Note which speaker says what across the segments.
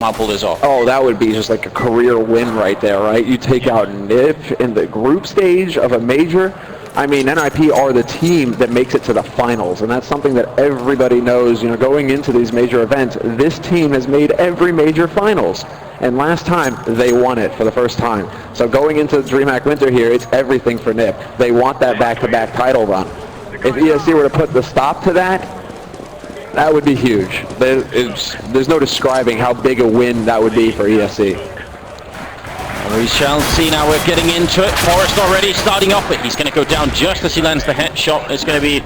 Speaker 1: I'll pull this off.
Speaker 2: Oh, that would be just like a career win right there, right? You take out NiP in the group stage of a major. I mean, NiP are the team that makes it to the finals, and that's something that everybody knows, you know, going into these major events. This team has made every major finals, and last time they won it for the first time. So going into the Dreamhack Winter here, it's everything for NiP. They want that back-to-back title run. If ESC were to put the stop to that, that would be huge. There's no describing how big a win that would be for ESC.
Speaker 1: We shall see now. We're getting into it. Forrest already starting off, but he's going to go down just as he lands the headshot. It's going to be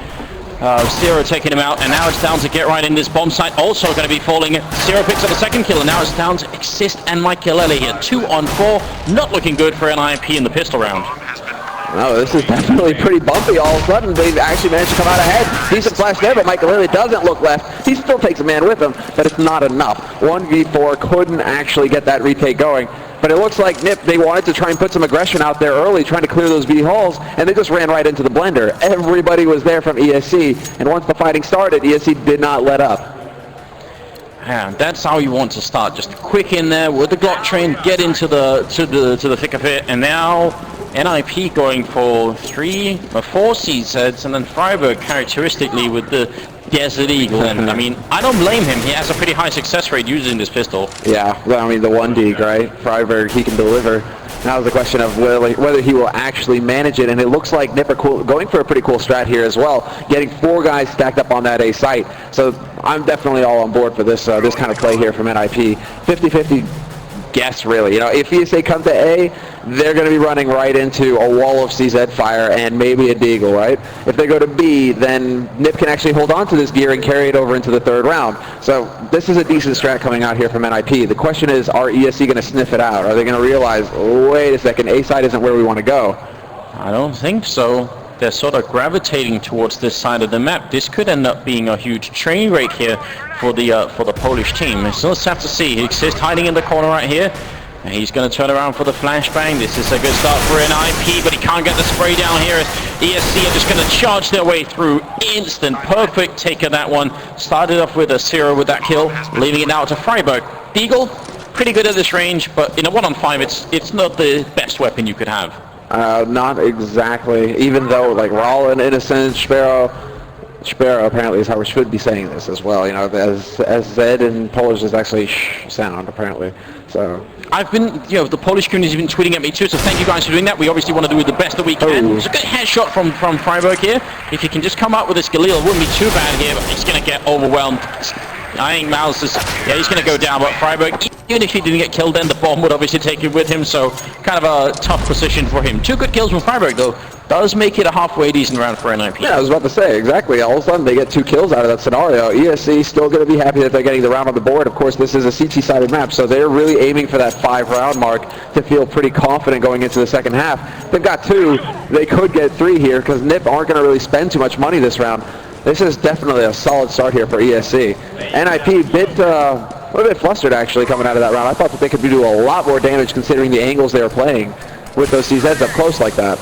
Speaker 1: Zero taking him out, and now it's down to Get Right in this bomb site. Also going to be falling. Zero picks up the second kill, and now it's down to Exist and Michaelele here. 2 on 4. Not looking good for NiP in the pistol round.
Speaker 2: No, this is definitely pretty bumpy. All of a sudden, they've actually managed to come out ahead. Decent flash there, but Michaelele doesn't look left. He still takes a man with him, but it's not enough. 1v4 couldn't actually get that retake going. But it looks like NiP, they wanted to try and put some aggression out there early, trying to clear those B hulls, and they just ran right into the blender. Everybody was there from ESC, and once the fighting started, ESC did not let up.
Speaker 1: Yeah, that's how you want to start. Just quick in there with the Glock train, get into the thick of it, and now NiP going for 3 or 4 CZs, and then Freiburg characteristically with the Desert Eagle. And I mean, I don't blame him. He has a pretty high success rate using this pistol. Yeah,
Speaker 2: I mean, the 1D, right? Freiburg, he can deliver. Now the question of whether he will actually manage it, and it looks like NiP are going for a pretty cool strat here as well, getting 4 guys stacked up on that A site. So I'm definitely all on board for this this kind of play here from NiP. 50-50 guess, really. You know, if ESA come to A, they're going to be running right into a wall of CZ fire and maybe a Deagle, right? If they go to B, then NiP can actually hold on to this gear and carry it over into the 3rd round. So this is a decent strat coming out here from NiP. The question is, are ESC going to sniff it out? Are they going to realize, wait a second, A side isn't where we want to go?
Speaker 1: I don't think so. They're sort of gravitating towards this side of the map. This could end up being a huge train wreck here for the Polish team. So let's have to see. He exists hiding in the corner right here. And he's going to turn around for the flashbang. This is a good start for NiP, but he can't get the spray down here. ESC are just going to charge their way through. Instant, perfect take of that one. Started off with a 0 with that kill, leaving it now to Freiburg. Deagle, pretty good at this range, but in a 1-on-5, it's not the best weapon you could have.
Speaker 2: Not exactly, even though like Rollin, Innocent, Sparrow apparently is how we should be saying this as well, you know, as Z in Polish is actually sh sound apparently, so.
Speaker 1: I've been, you know, the Polish community has been tweeting at me too, so thank you guys for doing that. We obviously want to do the best that we can. It's a good headshot from Freiburg here. If you can just come out with this Galil, it wouldn't be too bad here, but he's going to get overwhelmed. I think Mouse is, yeah, he's going to go down, but Freiburg, even if he didn't get killed, then the bomb would obviously take it with him, so kind of a tough position for him. 2 good kills from Freiburg, though, does make it a halfway decent round for NiP.
Speaker 2: Yeah, I was about to say, exactly. All of a sudden, they get 2 kills out of that scenario. ESC still going to be happy that they're getting the round on the board. Of course, this is a CT-sided map, so they're really aiming for that 5-round mark to feel pretty confident going into the second half. They've got 2. They could get 3 here, because NiP aren't going to really spend too much money this round. This is definitely a solid start here for ESC. NiP a little bit flustered actually coming out of that round. I thought that they could do a lot more damage considering the angles they were playing with those CZs up close like that.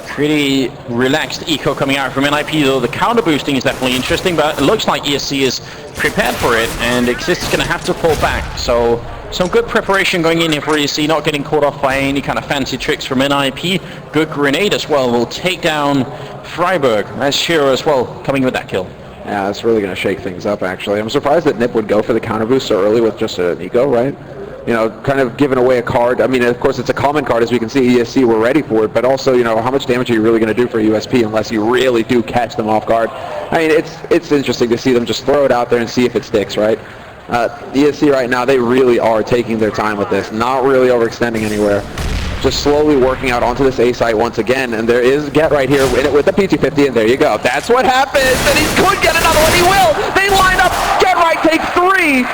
Speaker 1: Pretty relaxed eco coming out from NiP, though the counter boosting is definitely interesting, but it looks like ESC is prepared for it, and Exist is going to have to pull back. So some good preparation going in here for ESC, not getting caught off by any kind of fancy tricks from NiP. Good grenade as well will take down Freiburg. That's Shiro as well coming with that kill.
Speaker 2: Yeah, that's really going to shake things up actually. I'm surprised that NiP would go for the counter boost so early with just an eco, right? You know, kind of giving away a card. I mean, of course, it's a common card, as we can see. ESC were ready for it, but also, you know, how much damage are you really going to do for USP unless you really do catch them off guard? I mean, it's interesting to see them just throw it out there and see if it sticks, right? ESC right now, they really are taking their time with this, not really overextending anywhere. Just slowly working out onto this A site once again, and there is Get Right here with the PT-50, and there you go. That's what happens, and he could get another one. He will. They line up. Get Right takes 3.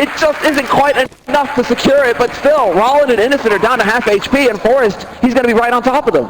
Speaker 2: It just isn't quite enough to secure it, but still, Rollin and Innocent are down to half HP, and Forrest, he's going to be right on top of them.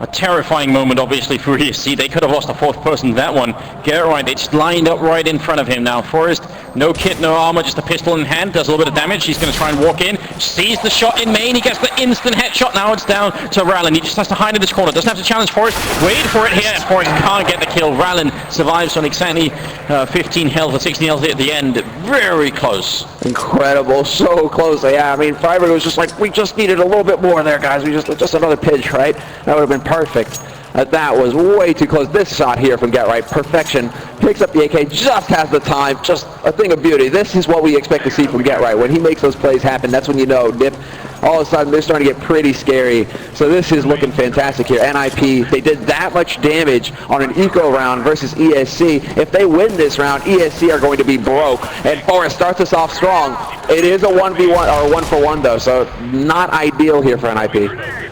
Speaker 1: A terrifying moment, obviously, for ESC. They could have lost a fourth person in that one. Get it right. It's lined up right in front of him now. Forrest, no kit, no armor, just a pistol in hand. Does a little bit of damage. He's going to try and walk in. Sees the shot in main. He gets the instant headshot. Now it's down to Rallen. He just has to hide in this corner. Doesn't have to challenge Forrest. Wait for it here. Forrest can't get the kill. Rallen survives on exactly 15 health or 16 health at the end. Very close.
Speaker 2: Incredible. So close. Yeah, I mean, Freiburg was just like, we just needed a little bit more there, guys. We just another pinch, right? That would have been perfect. That was way too close. This shot here from Get Right, perfection. Picks up the AK, just has the time, just a thing of beauty. This is what we expect to see from Get Right. When he makes those plays happen, that's when you know NiP, all of a sudden, they're starting to get pretty scary. So this is looking fantastic here. NiP, they did that much damage on an eco round versus ESC. If they win this round, ESC are going to be broke. And Forrest starts us off strong. It is a 1v1, or 1-for-1 though, so not ideal here for NiP.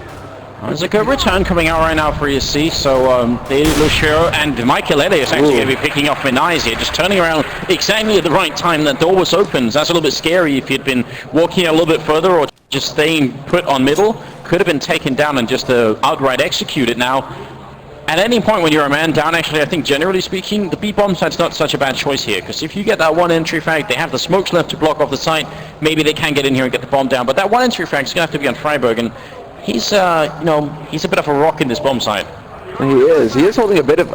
Speaker 1: There's a good return coming out right now for ESC, so Lucio and Michaelele is actually going to be picking off Minais here, just turning around exactly at the right time that door was open. So that's a little bit scary. If he'd been walking a little bit further or just staying put on middle, could have been taken down and just outright executed. Now, at any point when you're a man down, actually, I think generally speaking, the B-bomb site's not such a bad choice here, because if you get that one entry frag, they have the smokes left to block off the site, maybe they can get in here and get the bomb down, but that one entry frag is going to have to be on Freiburg, and he's, he's a bit of a rock in this bomb site.
Speaker 2: He is holding a bit of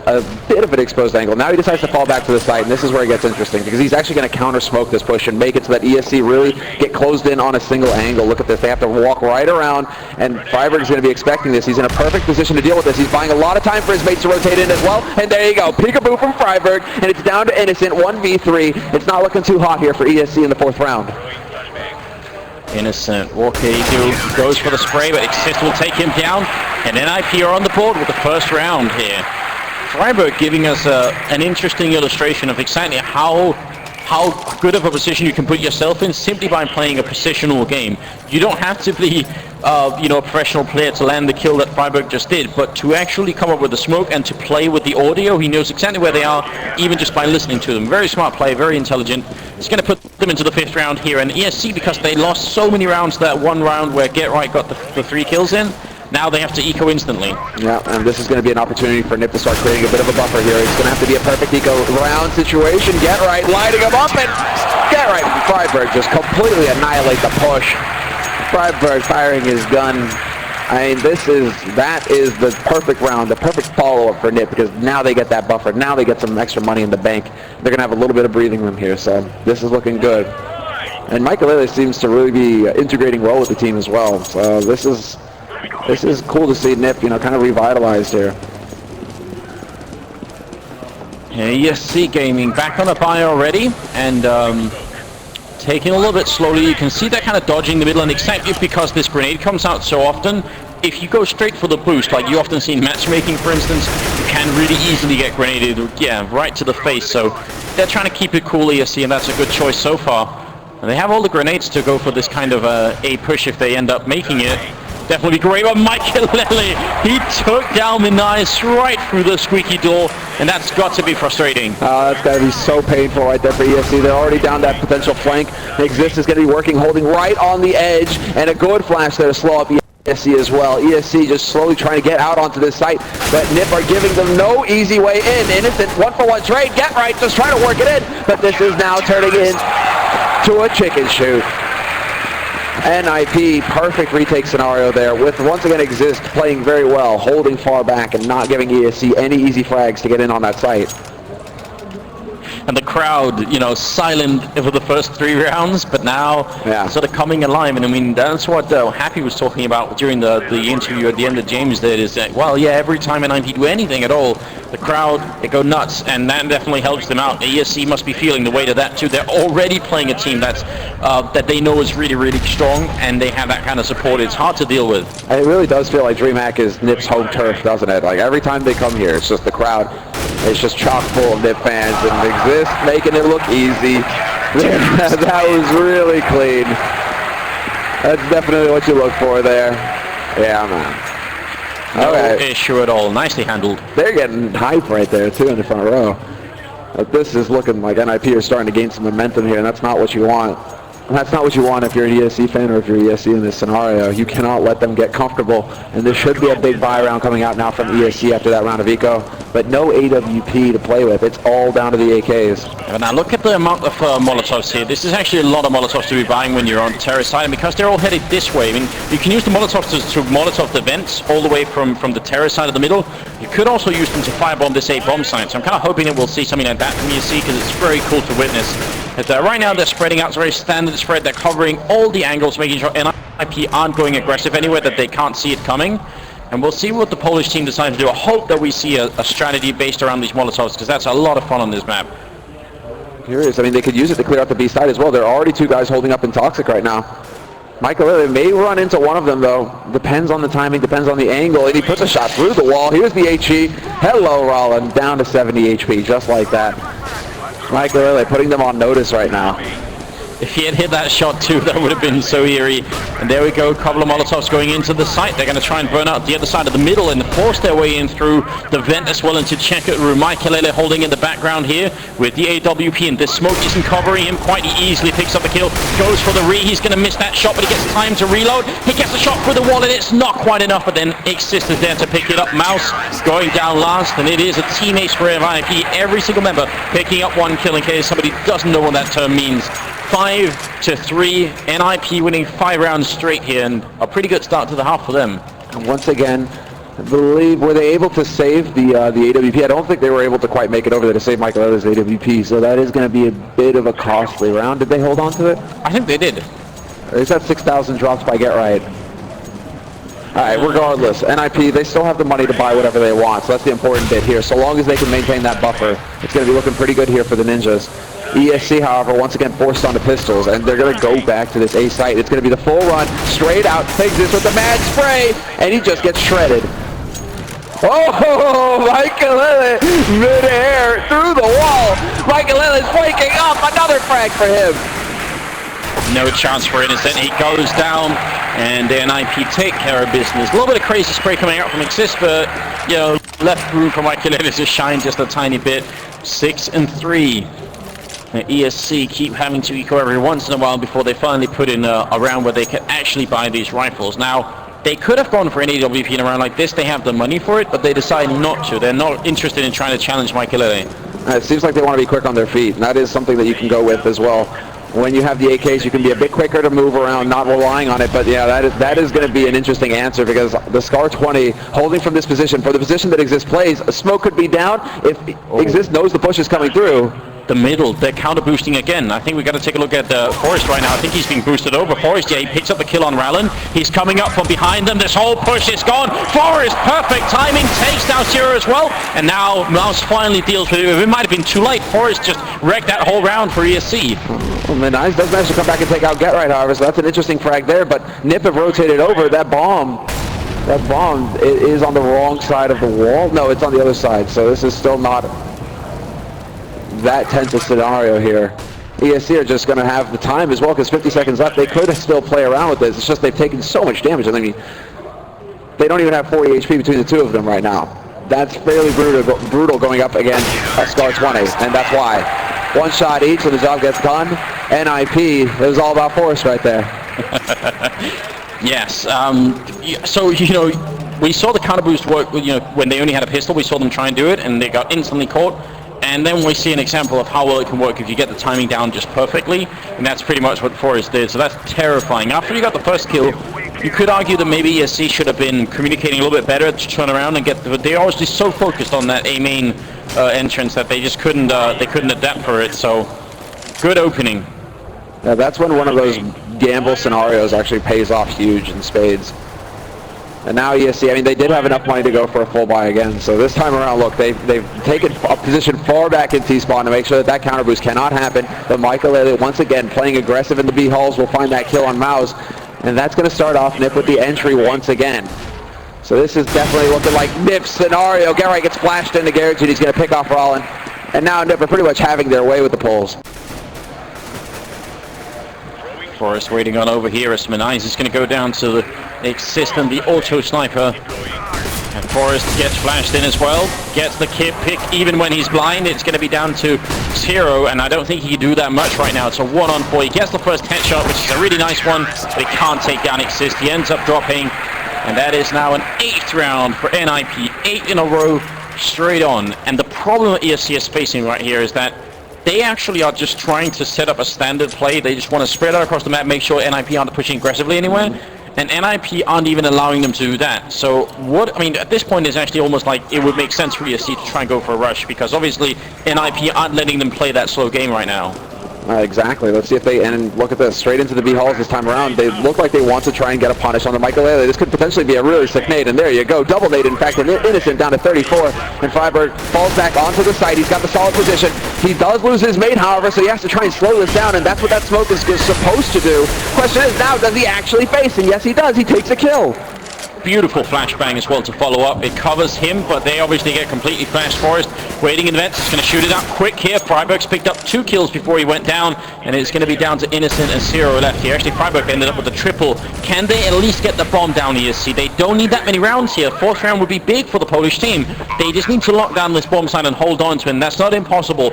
Speaker 2: an exposed angle. Now he decides to fall back to the site, and this is where it gets interesting, because he's actually going to counter smoke this push and make it so that ESC really get closed in on a single angle. Look at this, they have to walk right around, and Freiburg's going to be expecting this. He's in a perfect position to deal with this. He's buying a lot of time for his mates to rotate in as well, and there you go, peekaboo from Freiburg, and it's down to Innocent, 1v3. It's not looking too hot here for ESC in the fourth round.
Speaker 1: Innocent, what can he do? Goes for the spray, but Exist will take him down, and NiP are on the board with the first round here. Freiburg giving us an interesting illustration of exactly how good of a position you can put yourself in simply by playing a positional game. You don't have to be a professional player to land the kill that Freiburg just did, but to actually come up with the smoke and to play with the audio, he knows exactly where they are, even just by listening to them. Very smart play, very intelligent. It's going to put them into the fifth round here, and ESC, because they lost so many rounds, that one round where Get Right got the 3 kills in, now they have to eco instantly. Yeah,
Speaker 2: and this is going to be an opportunity for NiP to start creating a bit of a buffer here. It's going to have to be a perfect eco round situation. Get Right lighting him up, and Get Right and Freiburg just completely annihilate the push. Freiburg firing his gun. I mean, that is the perfect round, the perfect follow-up for NiP, because now they get that buffer. Now they get some extra money in the bank. They're going to have a little bit of breathing room here, so this is looking good. And Michaelele seems to really be integrating well with the team as well. So this is cool to see NiP, kind of revitalized here.
Speaker 1: ESC Gaming back on a buy already, and taking a little bit slowly. You can see they're kind of dodging the middle, and exactly because this grenade comes out so often, if you go straight for the boost, like you often see in matchmaking, for instance, you can really easily get grenaded, right to the face. So they're trying to keep it cool, ESC, and that's a good choice so far. And they have all the grenades to go for this kind of a push if they end up making it. Definitely great, but Michaelele, he took down Minais right through the squeaky door, and that's got to be frustrating.
Speaker 2: That's got to be so painful right there for ESC. They're already down that potential flank. Exist is going to be working, holding right on the edge, and a good flash there to slow up ESC as well. ESC just slowly trying to get out onto this site, but NiP are giving them no easy way in. Innocent 1-for-1 trade, Get Right just trying to work it in, but this is now turning into a chicken shoot. NiP, perfect retake scenario there, with once again Exist playing very well, holding far back and not giving ESC any easy frags to get in on that site.
Speaker 1: And the crowd, silent for the first 3 rounds, but now sort of coming alive. And I mean, that's what Happy was talking about during the interview at the end that James did, is that, well, yeah, every time NiP do anything at all, the crowd, they go nuts, and that definitely helps them out. ESC must be feeling the weight of that too. They're already playing a team that's that they know is really, really strong, and they have that kind of support. It's hard to deal with.
Speaker 2: And it really does feel like Dreamhack is NiP's home turf, doesn't it? Like every time they come here, it's just the crowd. It's just chock full of NiP fans, and Exist making it look easy. That was really clean. That's definitely what you look for there. Yeah, man.
Speaker 1: No issue at all. Nicely handled.
Speaker 2: They're getting hype right there, too, in the front row. But this is looking like NiP are starting to gain some momentum here, and that's not what you want. That's not what you want if you're an ESC fan or if you're ESC in this scenario. You cannot let them get comfortable, and there should be a big buy round coming out now from ESC after that round of eco, but no AWP to play with. It's all down to the AKs.
Speaker 1: And now look at the amount of Molotovs here. This is actually a lot of Molotovs to be buying when you're on the terrace side, and because they're all headed this way, I mean, you can use the Molotovs to Molotov the vents all the way from the terrace side of the middle. You could also use them to firebomb this A bomb site, so I'm kind of hoping that we'll see something like that from ESC, because it's very cool to witness. But, right now they're spreading out, it's a very standard spread. They're covering all the angles, making sure NiP aren't going aggressive anywhere that they can't see it coming. And we'll see what the Polish team decides to do. I hope that we see a strategy based around these Molotovs, because that's a lot of fun on this map.
Speaker 2: Curious. I mean, they could use it to clear out the B side as well. There are already 2 guys holding up in Toxic right now. Michael Lily may run into one of them, though. Depends on the timing, depends on the angle, and he puts a shot through the wall. Here's the HE. Hello, Rollin, down to 70 HP, just like that. Michael Lily putting them on notice right now.
Speaker 1: If he had hit that shot too, that would have been so eerie. And there we go, a couple of Molotovs going into the site. They're going to try and burn out the other side of the middle and force their way in through the vent as well into check-out room. Michaelele holding in the background here with the AWP, and this smoke isn't covering him quite. He easily picks up the kill, goes for the re. He's going to miss that shot, but he gets time to reload. He gets a shot through the wall, and it's not quite enough, but then Exist is there to pick it up. Mouse going down last, and it is a teammate spray of NiP. Every single member picking up 1 kill in case somebody doesn't know what that term means. 5-3, NiP winning 5 rounds straight here, and a pretty good start to the half for them.
Speaker 2: And once again, I believe, were they able to save the AWP? I don't think they were able to quite make it over there to save Michael Ellis' AWP, so that is going to be a bit of a costly round. Did they hold on to it?
Speaker 1: I think they did.
Speaker 2: Or is that 6,000 drops by Get Right? Alright, regardless, NiP, they still have the money to buy whatever they want, so that's the important bit here. So long as they can maintain that buffer, it's going to be looking pretty good here for the Ninjas. ESC, however, once again forced onto pistols, and they're going to go back to this A site. It's going to be the full run, straight out, takes this with the mad spray, and he just gets shredded. Oh, Michaelele, mid-air, through the wall. Michaelele's waking up, another frag for him.
Speaker 1: No chance for Innocent. He goes down, and NiP take care of business. A little bit of crazy spray coming out from Exist, but, you know, left room for Michaelele to shine just a tiny bit. 6-3. The ESC keep having to eco every once in a while before they finally put in a round where they can actually buy these rifles. Now, they could have gone for an AWP in a round like this. They have the money for it, but they decide not to. They're not interested in trying to challenge Michaelele.
Speaker 2: It seems like they want to be quick on their feet, and that is something that you can go with as well. When you have the AKs, you can be a bit quicker to move around, not relying on it. But yeah, that is going to be an interesting answer, because the Scar 20 holding from this position, for the position that Exist plays, a smoke could be down. If Exist knows the push is coming through.
Speaker 1: The middle, they're counter boosting again. I think we got to take a look at Forrest right now. I think he's being boosted over. Forrest, yeah, he picks up the kill on Rallen. He's coming up from behind them. This whole push is gone. Forrest, perfect timing, takes down Zero as well. And now Mouse finally deals with it. It might have been too late. Forrest just wrecked that whole round for ESC.
Speaker 2: Well, Menage does manage to come back and take out Get Right, however, so that's an interesting frag there. But NiP have rotated over. That bomb it is on the wrong side of the wall. No, it's on the other side. So this is still not that tense a scenario here. ESC are just going to have the time as well, because 50 seconds left. They could still play around with this. It's just they've taken so much damage. I mean, they don't even have 40 HP between the two of them right now. That's fairly brutal going up against a Scar 20, and that's why. One shot each and the job gets done. NiP, it was all about Force right there.
Speaker 1: Yes. So, you know, we saw the counter boost work, you know, when they only had a pistol. We saw them try and do it, and they got instantly caught. And then we see an example of how well it can work if you get the timing down just perfectly, and that's pretty much what Forrest did, so that's terrifying. After you got the first kill, you could argue that maybe ESC should have been communicating a little bit better to turn around and get but they are just so focused on that A main entrance that they just couldn't adapt for it, so good opening.
Speaker 2: Yeah, that's when one of those gamble scenarios actually pays off huge in spades. And now ESC, I mean, they did have enough money to go for a full buy again. So this time around, look, they've taken a position far back in T-spawn to make sure that that counter boost cannot happen. But Michael Elliott, once again, playing aggressive in the B halls, will find that kill on Mouse. And that's going to start off NiP with the entry once again. So this is definitely looking like NiP's scenario. Get Right gets flashed into Garrett, and he's going to pick off Rollin. And now NiP are pretty much having their way with the pulls.
Speaker 1: Forrest waiting on over here as Menage is going to go down to the Exist and the auto sniper. And Forrest gets flashed in as well, gets the kit pick even when he's blind. It's going to be down to 0, and I don't think he can do that much right now. It's a 1-on-4. He gets the first headshot, which is a really nice one, but he can't take down Exist. He ends up dropping, and that is now an 8th round for NiP. 8 in a row, straight on. And the problem ESC is facing right here is that they actually are just trying to set up a standard play. They just want to spread out across the map, make sure NiP aren't pushing aggressively anywhere. And NiP aren't even allowing them to do that. So what, I mean, at this point it's actually almost like it would make sense for ESC to try and go for a rush, because obviously NiP aren't letting them play that slow game right now.
Speaker 2: Exactly. Let's see if they, and look at this, straight into the B halls this time around. They look like they want to try and get a punish on the Michael. This could potentially be a really sick nade, and there you go, double nade. In fact, an Innocent down to 34, and Freiburg falls back onto the site. He's got the solid position. He does lose his mate, however, so he has to try and slow this down, and that's what that smoke is supposed to do. Question is now, does he actually face? And yes, he does. He takes a kill.
Speaker 1: Beautiful flashbang as well to follow up. It covers him, but they obviously get completely flashed. Forrest waiting in vents. He's going to shoot it up quick here. Freiburg's picked up 2 kills before he went down, and it's going to be down to Innocent and 0 left here. Actually, Freiburg ended up with a triple. Can they at least get the bomb down ESC? They don't need that many rounds here. 4th round would be big for the Polish team. They just need to lock down this bomb site and hold on to it, and that's not impossible.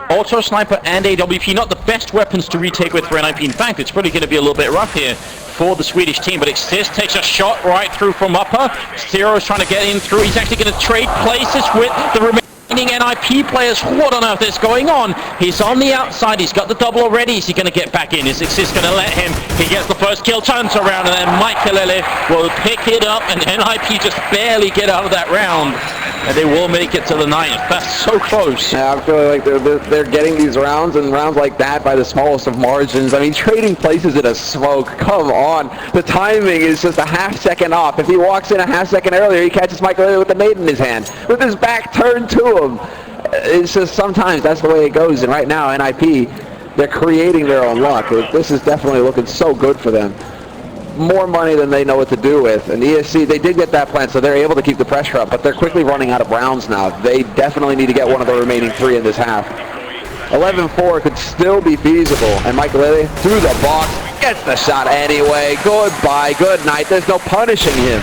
Speaker 1: Auto Sniper and AWP, not the best weapons to retake with for NiP. In fact, it's probably going to be a little bit rough here for the Swedish team, but Exist takes a shot right through from upper. 0 is trying to get in through. He's actually going to trade places with the remaining NiP players. What on earth is going on? He's on the outside. He's got the double already. Is he going to get back in? Is Exist going to let him? He gets the first kill, turns around, and then Michaelele will pick it up, and NiP just barely get out of that round. And they will make it to the 9th. That's so close.
Speaker 2: Yeah, I feel like they're getting these rounds, and rounds like that by the smallest of margins. I mean, trading places in a smoke, come on. The timing is just a half-second off. If he walks in a half-second earlier, he catches Michael with the nade in his hand, with his back turned to him. It's just sometimes that's the way it goes. And right now, NiP, they're creating their own luck. This is definitely looking so good for them. More money than they know what to do with, and ESC, they did get that plan, so they're able to keep the pressure up, but they're quickly running out of rounds now. They definitely need to get one of the remaining 3 in this half. 11-4 could still be feasible, and Michael through the box gets the shot anyway. Goodbye, good night. There's no punishing him.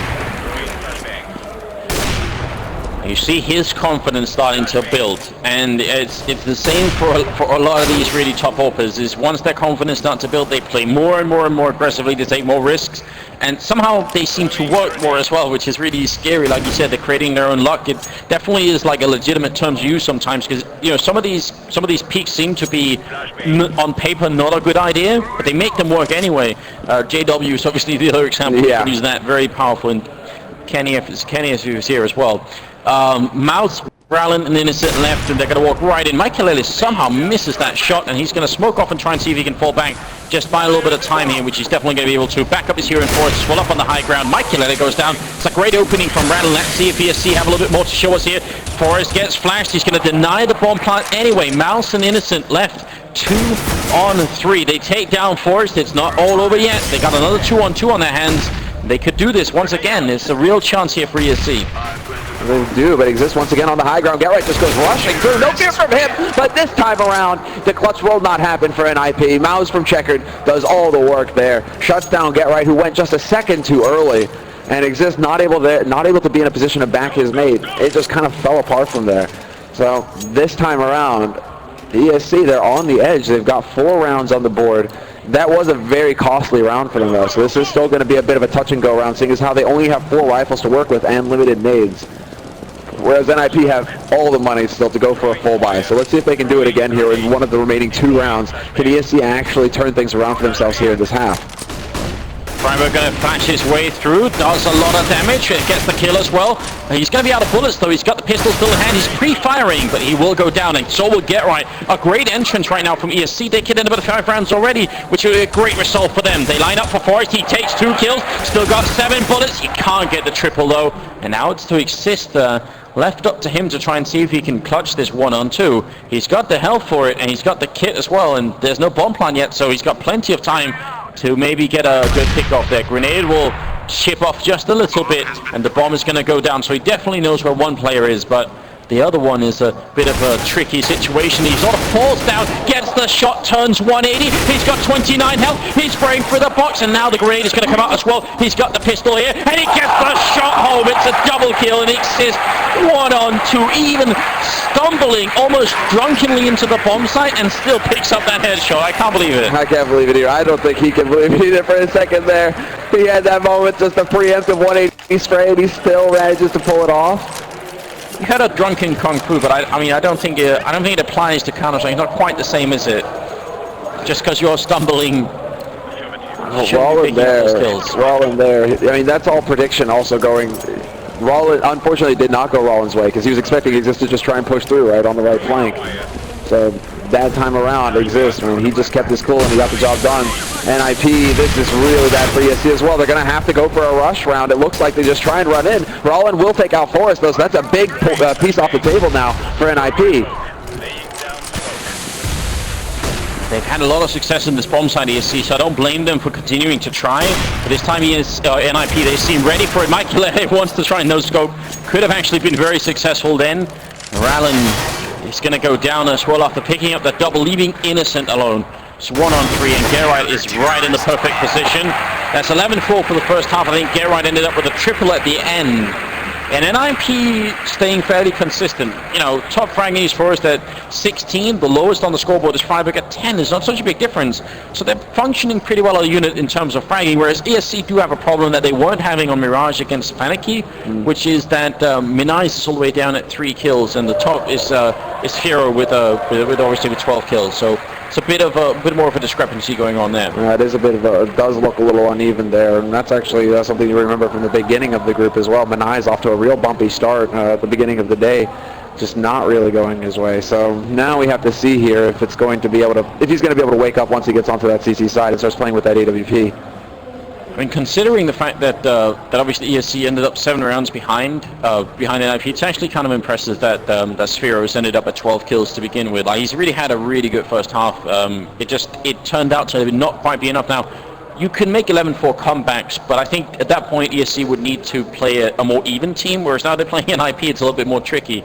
Speaker 1: You see his confidence starting to build, and it's the same for a lot of these really top AWPers. Is once their confidence starts to build, they play more and more and more aggressively to take more risks, and somehow they seem to work more as well, which is really scary. Like you said, they're creating their own luck. It definitely is like a legitimate term to use sometimes, because you know some of these peaks seem to be on paper not a good idea, but they make them work anyway. JW is obviously the other example. Yeah. Use that, very powerful, and Kenny is here as well. Mouse, Rallen, and Innocent left, and they're going to walk right in. Michael somehow misses that shot, and he's going to smoke off and try and see if he can fall back. Just buy a little bit of time here, which he's definitely going to be able to. Back up his hero in Forrest, swell up on the high ground. Michael goes down. It's a great opening from Rallen. Let's see if ESC have a little bit more to show us here. Forrest gets flashed. He's going to deny the bomb plant anyway. Mouse and Innocent left. 2 on 3. They take down Forrest. It's not all over yet. They got another 2-on-2 on their hands. They could do this once again. It's a real chance here for ESC.
Speaker 2: They do, but Exists once again on the high ground. Get right just goes rushing through. No fear from him, but this time around, the clutch will not happen for NiP. Mouse from Checkered does all the work there. Shuts down Get Right, who went just a second too early. And Exists not able to be in a position to back his mate. It just kind of fell apart from there. So this time around, ESC, they're on the edge. They've got 4 rounds on the board. That was a very costly round for them though, so this is still going to be a bit of a touch and go round, seeing as how they only have 4 rifles to work with and limited nades. Whereas NiP have all the money still to go for a full buy. So let's see if they can do it again here in one of the remaining 2 rounds. Can ESC actually turn things around for themselves here in this half?
Speaker 1: Freiburg going to flash his way through, does a lot of damage, gets the kill as well. He's going to be out of bullets though, he's got the pistol still in hand, he's pre-firing, but he will go down, and so will Get Right. A great entrance right now from ESC. They killed in about 5 rounds already, which is a great result for them. They line up for Forrest, he takes 2 kills, still got 7 bullets, he can't get the triple though, and now it's to Exist. Left up to him to try and see if he can clutch this 1-on-2. He's got the health for it, and he's got the kit as well, and there's no bomb plan yet, so he's got plenty of time to maybe get a good pick off there. Grenade will chip off just a little bit, and the bomb is going to go down, so he definitely knows where one player is, but The other one is a bit of a tricky situation. He sort of falls down, gets the shot, turns 180. He's got 29 health. He's spraying through the box, and now the grenade is going to come out as well. He's got the pistol here, and he gets the shot home. It's a double kill, and he exists 1-on-2, even stumbling almost drunkenly into the bomb site, and still picks up that headshot. I can't believe it.
Speaker 2: I can't believe it either. I don't think he can believe it either for a second there. He had that moment, just a preemptive 180 spray, and he still manages to pull it off.
Speaker 1: He had a drunken kung fu, but I mean, I don't think it applies to Counter-Strike. It's not quite the same, is it? Just because you're stumbling.
Speaker 2: We're all in there. I mean, that's all prediction also going. Rollins unfortunately did not go Rollins' way because he was expecting Exist to just try and push through right on the right flank. So that time around, Exist, I mean, he just kept his cool and he got the job done. NiP, this is really bad for ESC as well. They're going to have to go for a rush round. It looks like they just try and run in. Rollins will take out Forrest, though, so that's a big piece off the table now for NiP.
Speaker 1: They've had a lot of success in this bomb side, ESC, so I don't blame them for continuing to try. But this time, NiP, they seem ready for it. Michael wants to try and no-scope. Could have actually been very successful then. Rallen is going to go down as well after picking up that double, leaving Innocent alone. It's 1-on-3, and Gerite is right in the perfect position. That's 11-4 for the first half. I think Gerite ended up with a triple at the end. And NiP staying fairly consistent. You know, top fragging is Forrest at 16. The lowest on the scoreboard is Freiburg at 10. It's not such a big difference. So they're functioning pretty well as a unit in terms of fragging, whereas ESC do have a problem that they weren't having on Mirage against Fanicky, which is that Minais is all the way down at 3 kills, and the top is Firo with obviously with 12 kills. So it's a bit more of a discrepancy going on there.
Speaker 2: It is a bit of it does look a little uneven there, and that's actually something you remember from the beginning of the group as well. Minais off to a real bumpy start at the beginning of the day, just not really going his way. So now we have to see here if he's going to be able to wake up once he gets onto that CC side and starts playing with that AWP.
Speaker 1: I mean, considering the fact that that obviously ESC ended up 7 rounds behind NiP, it's actually kind of impressive that that Spheros ended up at 12 kills to begin with. Like, he's really had a really good first half. It turned out to not quite be enough. Now, you can make 11-4 comebacks, but I think at that point ESC would need to play a more even team, whereas now they're playing NiP, it's a little bit more tricky.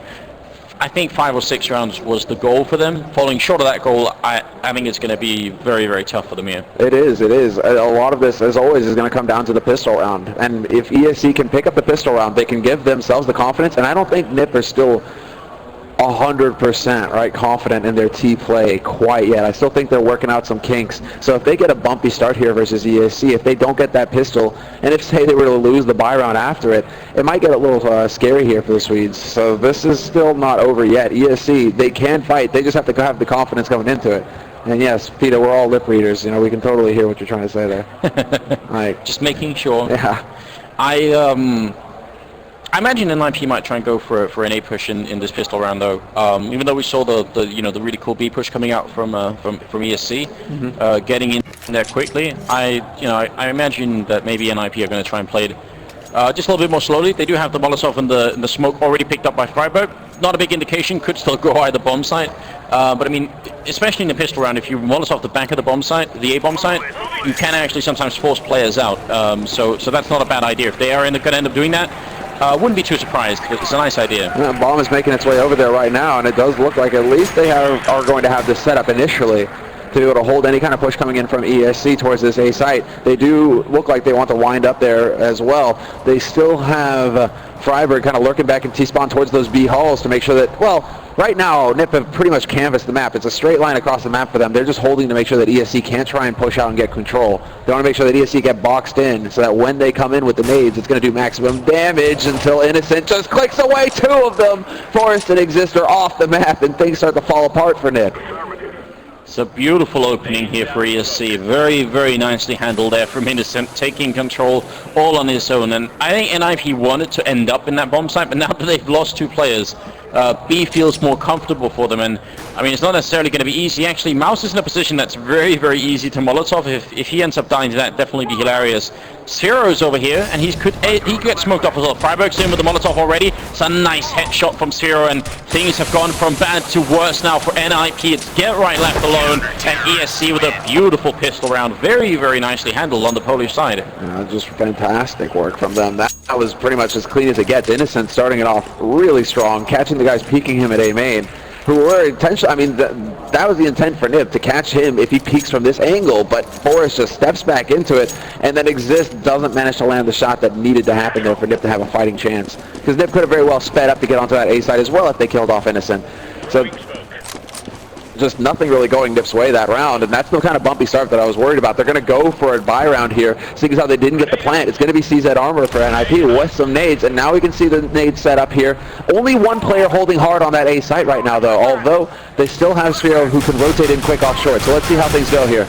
Speaker 1: I think 5 or 6 rounds was the goal for them. Falling short of that goal, I think it's going to be very, very tough for them here.
Speaker 2: It is. A lot of this, as always, is going to come down to the pistol round. And if ESC can pick up the pistol round, they can give themselves the confidence. And I don't think NiP are still 100% right confident in their T play quite yet. I still think they're working out some kinks. So if they get a bumpy start here versus ESC, if they don't get that pistol, and if say they were to lose the buy round after it, it might get a little scary here for the Swedes. So this is still not over yet. ESC, they can fight. They just have to have the confidence going into it. And yes, Peter, we're all lip readers. You know, we can totally hear what you're trying to say there. Like,
Speaker 1: just making sure.
Speaker 2: Yeah.
Speaker 1: I imagine NiP might try and go for an A push in this pistol round, though. Even though we saw the really cool B push coming out from ESC, getting in there quickly. I imagine that maybe NiP are going to try and play it just a little bit more slowly. They do have the Molotov and the smoke already picked up by Freiburg. Not a big indication. Could still go either bomb site. But I mean, especially in the pistol round, if you Molotov the back of the bomb site, the A bomb site, you can actually sometimes force players out. So that's not a bad idea. If they are going to end up doing that. Wouldn't be too surprised, because it's a nice idea.
Speaker 2: Yeah, bomb is making its way over there right now, and it does look like at least they are going to have this set up initially to be able to hold any kind of push coming in from ESC towards this A site. They do look like they want to wind up there as well. They still have Freiburg kind of lurking back in T-spawn towards those B halls to make sure that, well, right now NiP have pretty much canvassed the map. It's a straight line across the map for them. They're just holding to make sure that ESC can't try and push out and get control. They want to make sure that ESC get boxed in so that when they come in with the nades, it's going to do maximum damage until Innocent just clicks away 2 of them. Forrest and Exist are off the map, and things start to fall apart for NiP.
Speaker 1: It's a beautiful opening here for ESC. Very, very nicely handled there from Innocent, taking control all on his own. And I think NiP wanted to end up in that bomb site, but now that they've lost 2 players, B feels more comfortable for them. And I mean, it's not necessarily going to be easy. Actually, Mouse is in a position that's very, very easy to Molotov. If he ends up dying to that, definitely be hilarious. Sphero is over here, and he gets smoked up as well. Freiburg's in with the Molotov already. It's a nice headshot from Sphero, and things have gone from bad to worse now for NiP. It's Get Right left alone, and ESC with a beautiful pistol round. Very, very nicely handled on the Polish side.
Speaker 2: Just fantastic work from them. That that was pretty much as clean as it gets. Innocent starting it off really strong, catching the guys peeking him at A main, who were intentional. I mean, that was the intent for NiP, to catch him if he peeks from this angle, but Forrest just steps back into it, and then Exist doesn't manage to land the shot that needed to happen there for NiP to have a fighting chance. Because NiP could have very well sped up to get onto that A side as well if they killed off Innocent. So just nothing really going NiP's way that round, and that's the kind of bumpy start that I was worried about. They're going to go for a buy round here, seeing as how they didn't get the plant. It's going to be CZ Armor for NiP with some nades, and now we can see the nades set up here. Only one player holding hard on that A site right now, though, although they still have Sphero who can rotate in quick off short. So let's see how things go here.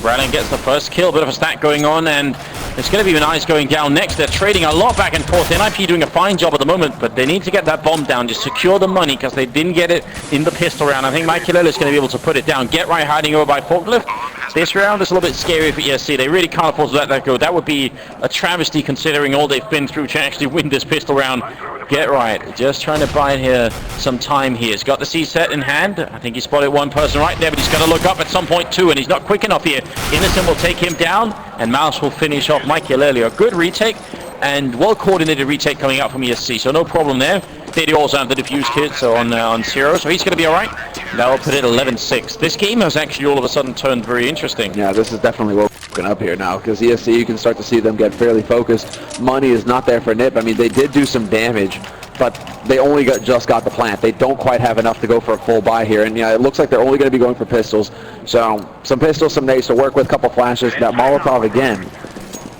Speaker 1: Bradley gets the first kill, bit of a stack going on, and it's going to be nice going down next. They're trading a lot back and forth. NiP doing a fine job at the moment, but they need to get that bomb down, just secure the money, because they didn't get it in the pistol round. I think Michael is going to be able to put it down. Get right hiding over by Forklift. This round is a little bit scary for ESC. They really can't afford to let that go. That would be a travesty considering all they've been through to actually win this pistol round. Get right. Just trying to buy here some time here. He's got the C set in hand. I think he spotted one person right there, but he's got to look up at some point too, and he's not quick enough here. Innocent will take him down, and Mouse will finish off Michael earlier. Good retake, and well-coordinated retake coming out from ESC, so no problem there. They do also have the defuse kit, so on Zero, so he's going to be all right. That will put it 11-6. This game has actually all of a sudden turned very interesting.
Speaker 2: Yeah, this is definitely woken up here now, because ESC, you can start to see them get fairly focused. Money is not there for NiP. I mean, they did do some damage, but they only just got the plant. They don't quite have enough to go for a full buy here, and yeah, it looks like they're only going to be going for pistols. So some pistols, some nades to work with, couple flashes, that Molotov again.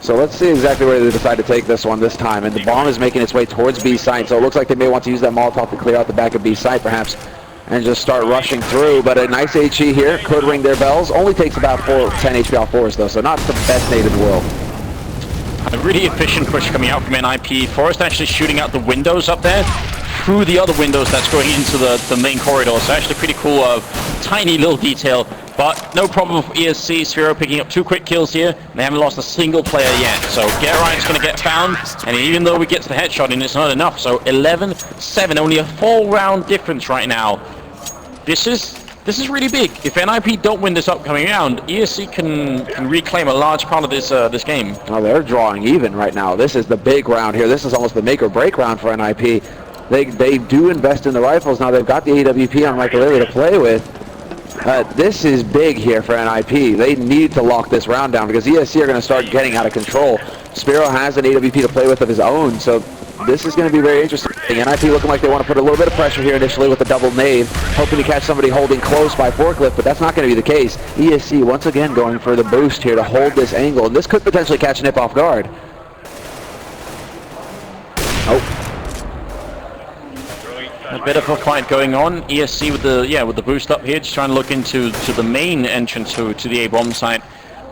Speaker 2: So let's see exactly where they decide to take this one this time. And the bomb is making its way towards B site, so it looks like they may want to use that Molotov to clear out the back of B site perhaps, and just start rushing through. But a nice HE here could ring their bells. Only takes about 10 HP off Forrest though, so not the best nade in the world.
Speaker 1: A really efficient push coming out from NiP. Forrest actually shooting out the windows up there through the other windows that's going into the main corridor. So actually pretty cool, tiny little detail. But no problem for ESC. Sphero picking up 2 quick kills here. They haven't lost a single player yet. So Get Right's going to get found. And even though we get to the headshot in, it's not enough. So 11-7, only a 4-round difference right now. This is really big. If NiP don't win this upcoming round, ESC can reclaim a large part of this game.
Speaker 2: Oh, they're drawing even right now. This is the big round here. This is almost the make or break round for NiP. They do invest in the rifles now. They've got the AWP on Michael to play with. This is big here for NiP. They need to lock this round down because ESC are going to start getting out of control. Sphero has an AWP to play with of his own, so this is going to be very interesting. NiP looking like they want to put a little bit of pressure here initially with the double nade, hoping to catch somebody holding close by Forklift, but that's not going to be the case. ESC once again going for the boost here to hold this angle, and this could potentially catch NiP off guard. Oh.
Speaker 1: A bit of a fight going on. ESC with the boost up here, just trying to look into the main entrance to the A-bomb site.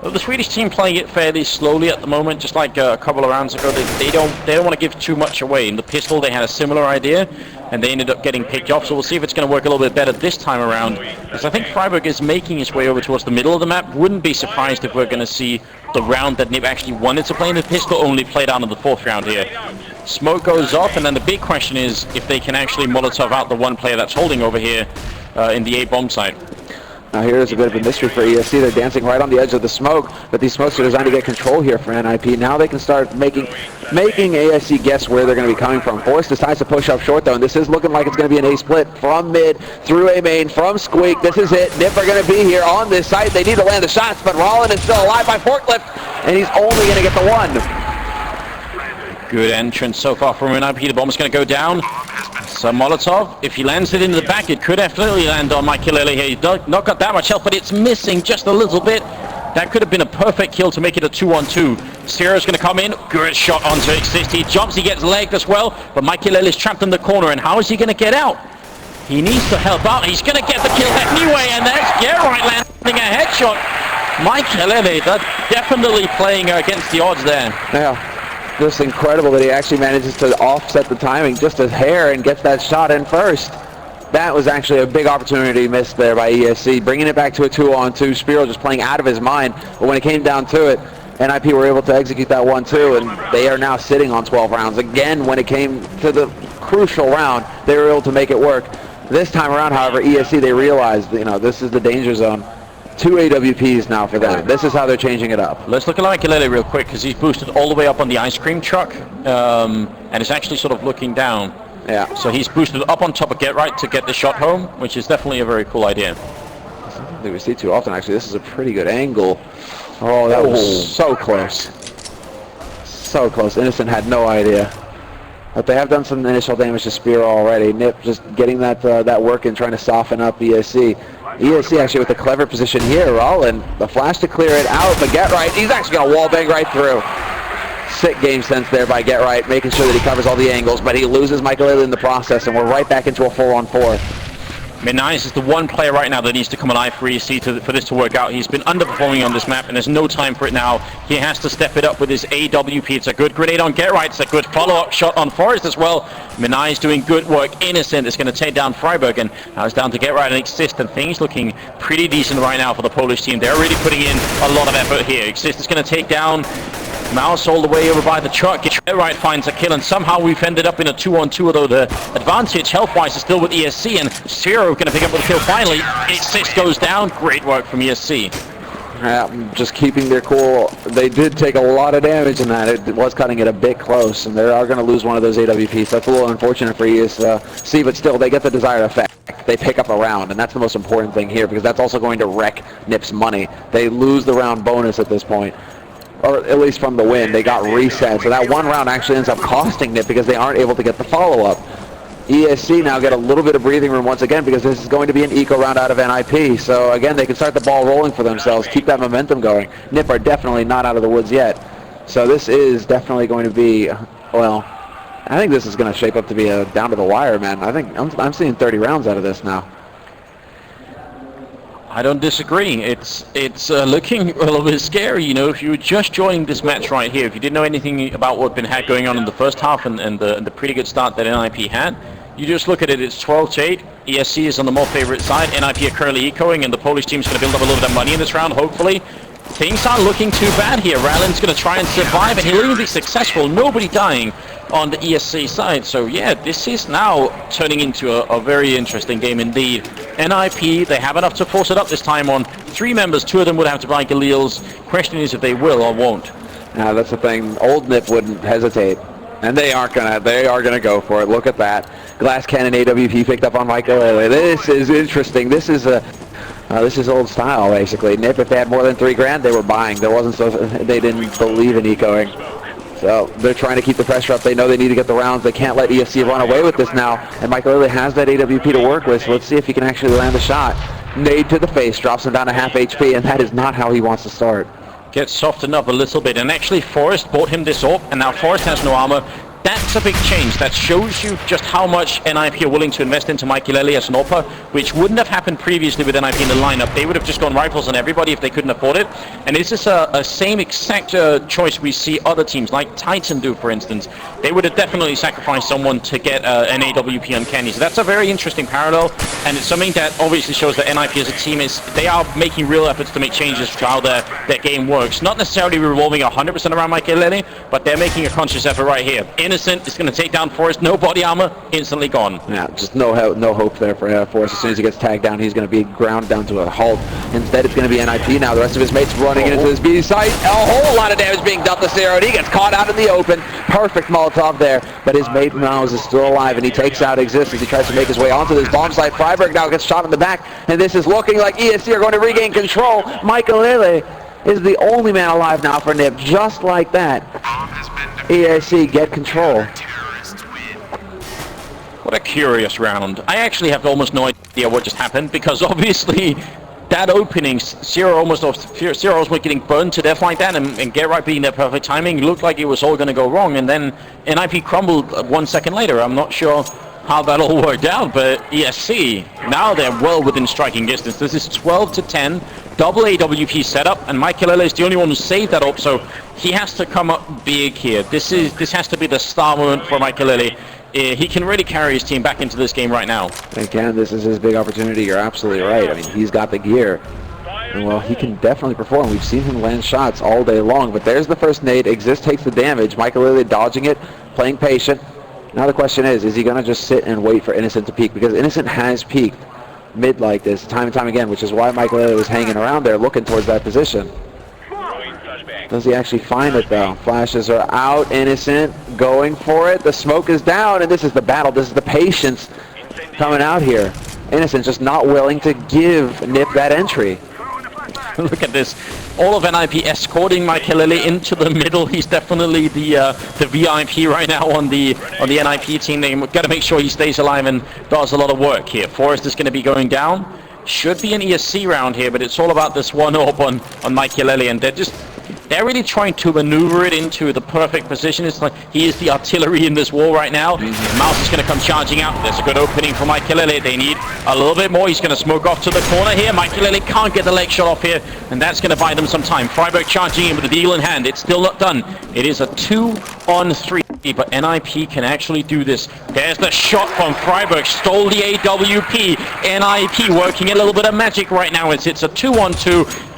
Speaker 1: Well, the Swedish team playing it fairly slowly at the moment, just like a couple of rounds ago. They don't want to give too much away. In the pistol, they had a similar idea, and they ended up getting picked off. So we'll see if it's going to work a little bit better this time around. Because I think Freiburg is making its way over towards the middle of the map. Wouldn't be surprised if we're going to see the round that NiP actually wanted to play in the pistol only played out in the 4th round here. Smoke goes off, and then the big question is if they can actually Molotov out the one player that's holding over here in the A-bomb site.
Speaker 2: Now here's a bit of a mystery for ESC. They're dancing right on the edge of the smoke, but these smokes are designed to get control here for NiP. Now they can start making ASC guess where they're going to be coming from. Forrest decides to push up short though, and this is looking like it's going to be an A split from mid through A main from Squeak. This is it. NiP are going to be here on this site. They need to land the shots, but Rollin is still alive by Forklift, and he's only going to get the one.
Speaker 1: Good entrance so far from NiP. The bomb is going to go down. So Molotov, if he lands it into the back, it could definitely land on Makelele here. He's not got that much health, but it's missing just a little bit. That could have been a perfect kill to make it a 2-on-2. Zero's going to come in. Good shot onto Exist. He jumps, he gets legged as well, but Makelele is trapped in the corner, and how is he going to get out? He needs to help out. He's going to get the kill anyway, and there's Geralt landing a headshot. Makelele, that's definitely playing against the odds there.
Speaker 2: Yeah. Just incredible that he actually manages to offset the timing just a hair and gets that shot in first. That was actually a big opportunity missed there by ESC, bringing it back to a 2-on-2. Spiro just playing out of his mind, but when it came down to it, NiP were able to execute that 1-2, and they are now sitting on 12 rounds. Again, when it came to the crucial round, they were able to make it work. This time around, however, ESC, they realized, this is the danger zone. 2 AWPs now for them. This is how they're changing it up.
Speaker 1: Let's look at Mikelele real quick, because he's boosted all the way up on the ice cream truck, and is actually sort of looking down.
Speaker 2: Yeah.
Speaker 1: So he's boosted up on top of Get Right to get the shot home, which is definitely a very cool idea.
Speaker 2: Something that we see too often, actually. This is a pretty good angle. Oh, that was so close. So close. Innocent had no idea. But they have done some initial damage to Spear already. NiP just getting that work and trying to soften up ESC. ESC actually with a clever position here. Rollin, the flash to clear it out, but Get Right, he's actually going to wallbang right through. Sick game sense there by Get Right, making sure that he covers all the angles, but he loses Mikelele in the process, and we're right back into a 4-on-4.
Speaker 1: Nice is the one player right now that needs to come alive for ESC for this to work out. He's been underperforming on this map, and there's no time for it now. He has to step it up with his AWP. It's a good grenade on Get Right. It's a good follow-up shot on Forrest as well. Minai's doing good work. Innocent is going to take down Freiburg, and now it's down to Get Right and Exist, and things looking pretty decent right now for the Polish team. They're really putting in a lot of effort here. Exist is going to take down Mouse all the way over by the truck. Get Right finds a kill, and somehow we've ended up in a 2-on-2, although the advantage health-wise is still with ESC, and Zero going to pick up with the kill finally. Exist goes down. Great work from ESC.
Speaker 2: Just keeping their cool. They did take a lot of damage in that. It was cutting it a bit close, and they are going to lose one of those AWPs. That's a little unfortunate for ESC, but still, they get the desired effect. They pick up a round, and that's the most important thing here, because that's also going to wreck NiP's money. They lose the round bonus at this point, or at least from the win. They got reset, so that one round actually ends up costing NiP because they aren't able to get the follow-up. ESC now get a little bit of breathing room once again, because this is going to be an eco round out of NiP. So again, they can start the ball rolling for themselves, keep that momentum going. NiP are definitely not out of the woods yet. So this is definitely going to be, well, I think this is going to shape up to be a down to the wire, man. I think I'm seeing 30 rounds out of this now.
Speaker 1: I don't disagree. It's looking a little bit scary, you know. If you were just joining this match right here, if you didn't know anything about what had going on in the first half and the pretty good start that NiP had, you just look at it, it's 12-8. ESC is on the more favorite side. NiP are currently ecoing, and the Polish team's going to build up a little bit of money in this round, hopefully. Things aren't looking too bad here. Rallin's going to try and survive, and he'll even be successful. Nobody dying on the ESC side. So yeah, this is now turning into a very interesting game indeed. NiP, they have enough to force it up this time on 3 members. 2 of them would have to buy Galil's. Question is if they will or won't.
Speaker 2: Now that's the thing. Old NiP wouldn't hesitate, and they are gonna go for it. Look at that. Glass cannon AWP picked up on Mikelele. This is interesting. This is old style, basically. NiP, if they had more than 3 grand, they were buying. They didn't believe in ecoing. So they're trying to keep the pressure up. They know they need to get the rounds. They can't let ESC run away with this now. And Mikelele has that AWP to work with. So let's see if he can actually land the shot. Nade to the face, drops him down to half HP, and that is not how he wants to start.
Speaker 1: Gets softened up a little bit, and actually Forrest bought him this AWP, and now Forrest has no armor. That's a big change. That shows you just how much NiP are willing to invest into Mikelele as an AWPer, which wouldn't have happened previously with NiP in the lineup. They would have just gone rifles on everybody if they couldn't afford it. And this is a same exact choice we see other teams like Titan do, for instance. They would have definitely sacrificed someone to get an AWP uncanny. So that's a very interesting parallel, and it's something that obviously shows that NiP as a team they are making real efforts to make changes to how their game works. Not necessarily revolving 100% around Mikelele, but they're making a conscious effort right here. Innocent is going to take down Forrest. No body armor, instantly gone. Yeah,
Speaker 2: just no hope there for Forrest. As soon as he gets tagged down, he's going to be ground down to a halt. Instead, it's going to be NiP now. The rest of his mates running into his B site. A whole lot of damage being dealt to Zero, and he gets caught out in the open. Perfect Molotov there, but his mate Mouse is still alive, and he takes out Exist as he tries to make his way onto this bomb site. Freiburg now gets shot in the back, and this is looking like ESC are going to regain control. Mikelele is the only man alive now for NiP, just like that. ESC get control.
Speaker 1: What a curious round. I actually have almost no idea what just happened, because obviously that opening, Zero almost getting burned to death like that, and Get Right being their perfect timing, looked like it was all going to go wrong, and then NiP crumbled 1 second later. I'm not sure how that all worked out, but ESC, now they're well within striking distance. This is 12-10, double AWP setup, and Mikelele is the only one who saved that up, so he has to come up big here. This has to be the star moment for Mikelele. He can really carry his team back into this game right now.
Speaker 2: Again, this is his big opportunity. You're absolutely right. I mean, he's got the gear. And well, he can definitely perform. We've seen him land shots all day long, but there's the first nade. Exist takes the damage. Mikelele dodging it, playing patient. Now the question is he going to just sit and wait for Innocent to peek? Because Innocent has peeked. mid like this time and time again, which is why Michael was hanging around there looking towards that position. Does he actually find it though? Flashes are out, Innocent going for it. The smoke is down, and this is the battle. This is the patience coming out here. Innocent just not willing to give NiP that entry.
Speaker 1: Look at this. All of NiP escorting Michael into the middle. He's definitely the VIP right now on the NiP team. They've got to make sure he stays alive and does a lot of work here. Forrest is going to be going down. Should be an ESC round here, but it's all about this one orb on Michael, and they're really trying to maneuver it into the perfect position. It's like he is the artillery in this war right now. Mouse is going to come charging out. There's a good opening for Michael. They need a little bit more. He's going to smoke off to the corner here. Michael can't get the leg shot off here, and that's going to buy them some time. Freiburg charging in with the deal in hand. It's still not done. It is a 2-on-3, but NiP can actually do this. There's the shot from Freiburg. Stole the AWP. NiP working a little bit of magic right now. It's a 2-on-2.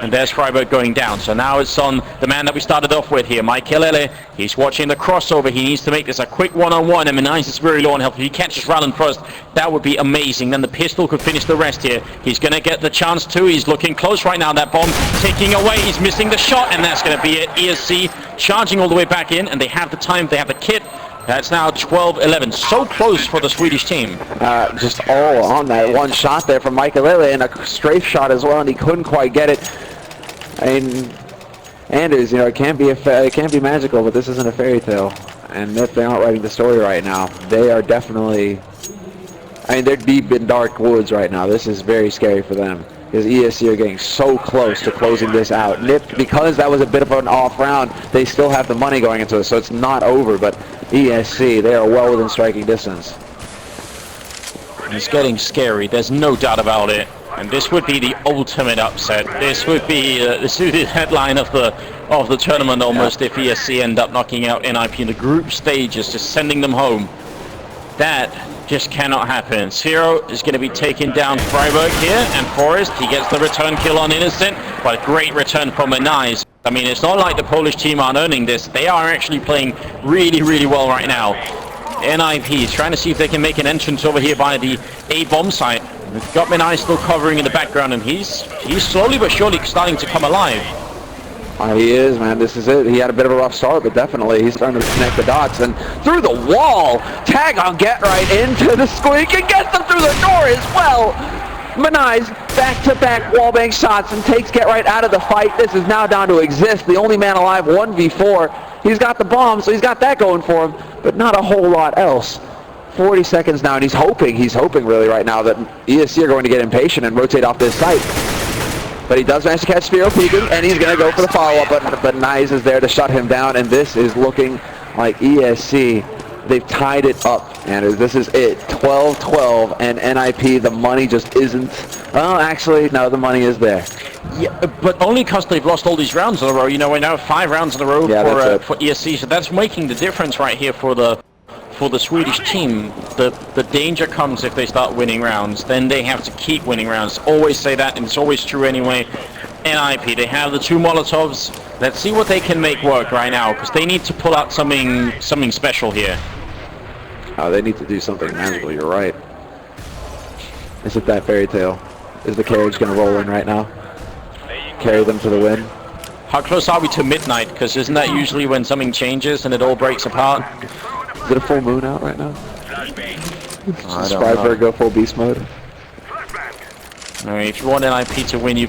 Speaker 1: And there's Freiburg going down. So now it's on the man that we started off with here, Michael. He's watching the crossover. He needs to make this a quick one-on-one. And Menais is very low on health. If he catches Rallen first, that would be amazing. Then the pistol could finish the rest here. He's going to get the chance too. He's looking close right now. That bomb ticking away. He's missing the shot, and that's going to be it. ESC charging all the way back in, and they have the time. They have the kit. That's now 12-11. So close for the Swedish team.
Speaker 2: Just all on that one shot there from Michael, and a strafe shot as well, and he couldn't quite get it. I mean, Anders, it can't be magical, but this isn't a fairy tale. And if they're not writing the story right now, they are definitely. I mean, they're deep in dark woods right now. This is very scary for them because ESC are getting so close to closing this out. NiP, because that was a bit of an off round, they still have the money going into it, so it's not over. But ESC, they are well within striking distance.
Speaker 1: It's getting scary. There's no doubt about it. And this would be the ultimate upset. This would be the headline of the tournament almost, if ESC end up knocking out NiP in the group stages, just sending them home. That just cannot happen. Zero is going to be taking down Freiburg here, and Forrest, he gets the return kill on Innocent, but a great return from Menais. I mean, it's not like the Polish team aren't earning this. They are actually playing really, really well right now. NiP is trying to see if they can make an entrance over here by the A bomb site. We've got Menai still covering in the background, and he's slowly but surely starting to come alive.
Speaker 2: He is, man. This is it. He had a bit of a rough start, but definitely he's starting to connect the dots. And through the wall, tag on Get Right into the squeak and gets them through the door as well. Menai back-to-back wallbang shots and takes Get Right out of the fight. This is now down to Exist, the only man alive, 1v4. He's got the bomb, so he's got that going for him, but not a whole lot else. 40 seconds now, and he's hoping really right now that ESC are going to get impatient and rotate off this site. But he does manage to catch Spiro peeking, and he's going to go for the follow-up, but Nice is there to shut him down, and this is looking like ESC. They've tied it up, and this is it. 12-12, and NiP, the money just isn't. Well, actually, no, the money is there.
Speaker 1: Yeah, but only because they've lost all these rounds in a row. We're now 5 rounds in a row for ESC, so that's making the difference right here for the Swedish team. The danger comes if they start winning rounds. Then they have to keep winning rounds. Always say that, and it's always true anyway. NiP, they have the 2 Molotovs. Let's see what they can make work right now, because they need to pull out something special here.
Speaker 2: Oh, they need to do something magical. You're right. Is it that fairy tale? Is the carriage going to roll in right now? Carry them to the win?
Speaker 1: How close are we to midnight? Because isn't that usually when something changes and it all breaks apart?
Speaker 2: Is it a full moon out right now? Freiburg go full beast mode?
Speaker 1: I mean, if you want NiP to win, you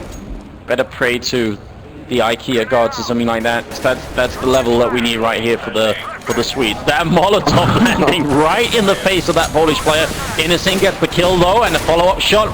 Speaker 1: better pray to the IKEA gods or something like that. That's the level that we need right here for the Swedes. That Molotov landing right in the face of that Polish player. Innocent gets the kill though, and the follow-up shot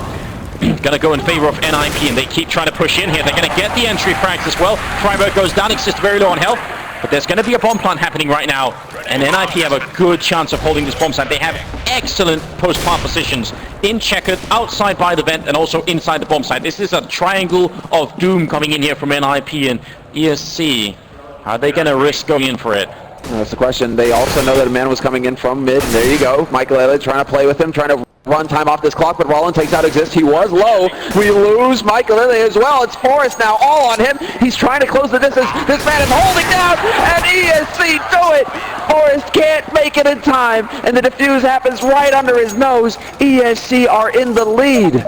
Speaker 1: gonna go in favor of NiP, and they keep trying to push in here. They're gonna get the entry frags as well. Freiburg goes down, Exist very low on health. But there's going to be a bomb plant happening right now, and NiP have a good chance of holding this bomb site. They have excellent post-plant positions in checkered, outside by the vent, and also inside the bomb site. This is a triangle of doom coming in here from NiP and ESC. Are they going to risk going in for it?
Speaker 2: That's the question. They also know that a man was coming in from mid, and there you go. Michael Elliott trying to play with him, trying to run time off this clock, but Rollin takes out Exist. He was low. We lose Mike Lilly as well. It's Forrest now all on him. He's trying to close the distance. This man is holding down, and ESC do it. Forrest can't make it in time, and the defuse happens right under his nose. ESC are in the lead.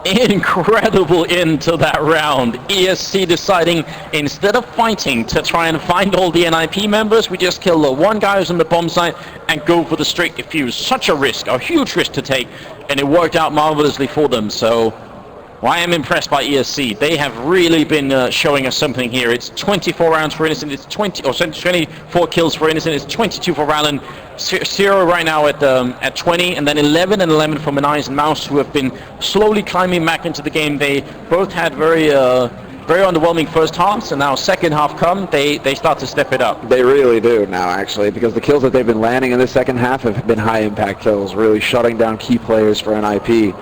Speaker 1: Incredible into that round. ESC deciding instead of fighting to try and find all the NiP members, we just kill the one guy who's on the bomb site and go for the straight defuse. Such a risk, a huge risk to take, and it worked out marvelously for them. So I am impressed by ESC. They have really been showing us something here. It's 24 rounds for Innocent, it's 24 kills for Innocent, it's 22 for Rallen, 0 right now at 20, and then 11 and 11 for Manize and Mouse, who have been slowly climbing back into the game. They both had very underwhelming first halves, and now second half come, they start to step it up.
Speaker 2: They really do now, actually, because the kills that they've been landing in the second half have been high impact kills, really shutting down key players for NiP.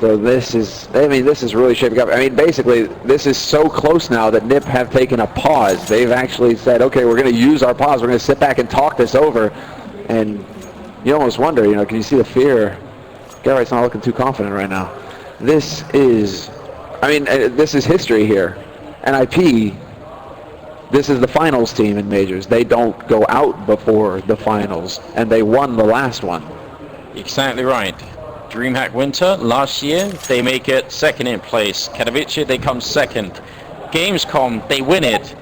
Speaker 2: So this is really shaping up. I mean, basically, this is so close now that NiP have taken a pause. They've actually said, okay, we're going to use our pause. We're going to sit back and talk this over. And you almost wonder, can you see the fear? Garrett's not looking too confident right now. This is history here. NiP, this is the finals team in majors. They don't go out before the finals, and they won the last one.
Speaker 1: Exactly right. Dreamhack Winter last year, they make it second in place. Katowice, they come second. Gamescom, they win it.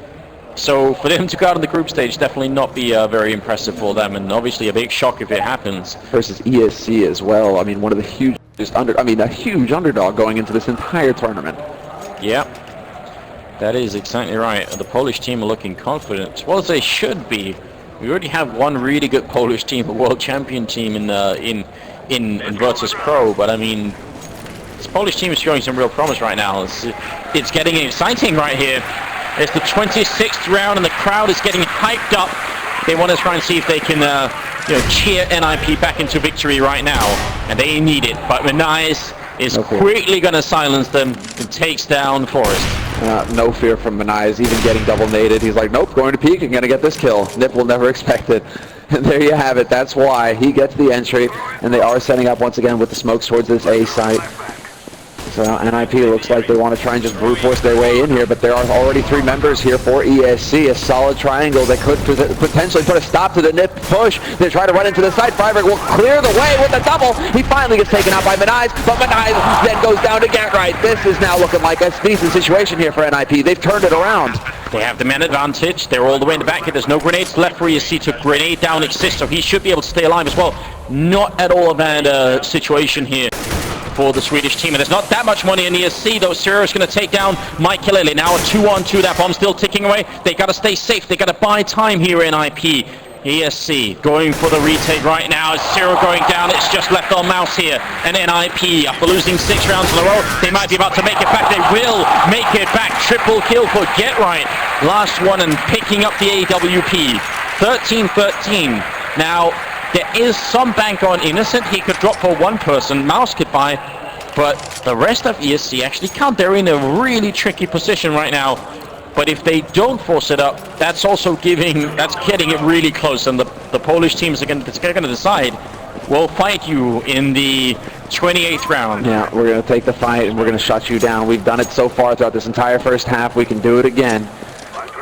Speaker 1: So for them to go out on the group stage, definitely not be very impressive for them, and obviously a big shock if it happens.
Speaker 2: Versus ESC as well. I mean, one of the hugest a huge underdog going into this entire tournament.
Speaker 1: Yeah, that is exactly right. The Polish team are looking confident, well as they should be. We already have one really good Polish team, a world champion team in Virtus Pro, but I mean, this Polish team is showing some real promise right now. It's getting exciting right here. It's the 26th round, and the crowd is getting hyped up. They want to try and see if they can, cheer NiP back into victory right now, and they need it. But Manize is quickly going to silence them and takes down Forrest.
Speaker 2: No fear from Manize, even getting double naded. He's like, nope, going to peek and going to get this kill. NiP will never expect it. And there you have it. That's why he gets the entry, and they are setting up once again with the smokes towards this A site. So NiP looks like they want to try and just brute force their way in here, but there are already 3 members here for ESC. A solid triangle that could potentially put a stop to the NiP push. They try to run into the side. Freiberg will clear the way with a double. He finally gets taken out by Manize, but Manize then goes down to Gertright. This is now looking like a decent situation here for NiP. They've turned it around.
Speaker 1: They have the man advantage. They're all the way in the back here. There's no grenades left for ESC to grenade down Exist, so he should be able to stay alive as well. Not at all a bad situation here for the Swedish team, and there's not that much money in ESC, though. Ciro is going to take down Mike Kilele. Now a 2-on-2, that bomb's still ticking away. They got to stay safe. They got to buy time here in NiP. ESC going for the retake right now. Ciro going down. It's just left on Mouse here. And NiP, after losing 6 rounds in a row, they might be about to make it back. They will make it back. Triple kill for Gertright. Last one and picking up the AWP. 13-13. Now, there is some bank on Innocent. He could drop for one person. Mouse could buy, but the rest of ESC actually can't. They're in a really tricky position right now. But if they don't force it up, that's getting it really close. And the Polish teams are going to decide, we'll fight you in the 28th round.
Speaker 2: Yeah, we're going to take the fight and we're going to shut you down. We've done it so far throughout this entire first half. We can do it again.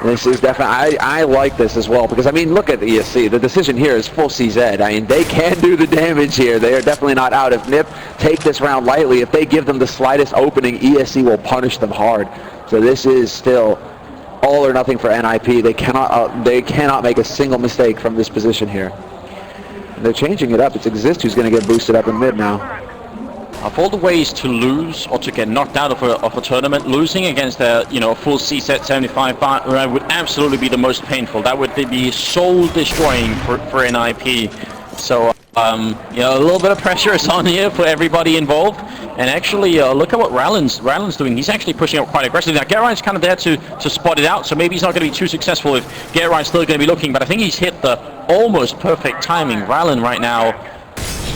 Speaker 2: This is definitely, I like this as well, because I mean, look at the ESC. The decision here is full CZ. I mean, they can do the damage here. They are definitely not out. If NiP take this round lightly, if they give them the slightest opening, ESC will punish them hard. So this is still all or nothing for NiP. They cannot make a single mistake from this position here. And they're changing it up. It's Exist who's going to get boosted up in mid now.
Speaker 1: Of all the ways to lose or to get knocked out of a tournament, losing against a full C-set 75 would absolutely be the most painful. That would be soul destroying for NiP. So a little bit of pressure is on here for everybody involved. And actually, look at what Rallen's doing. He's actually pushing up quite aggressively. Now, Gertright's kind of there to spot it out, so maybe he's not going to be too successful if Gertright's still going to be looking. But I think he's hit the almost perfect timing. Rallen right now,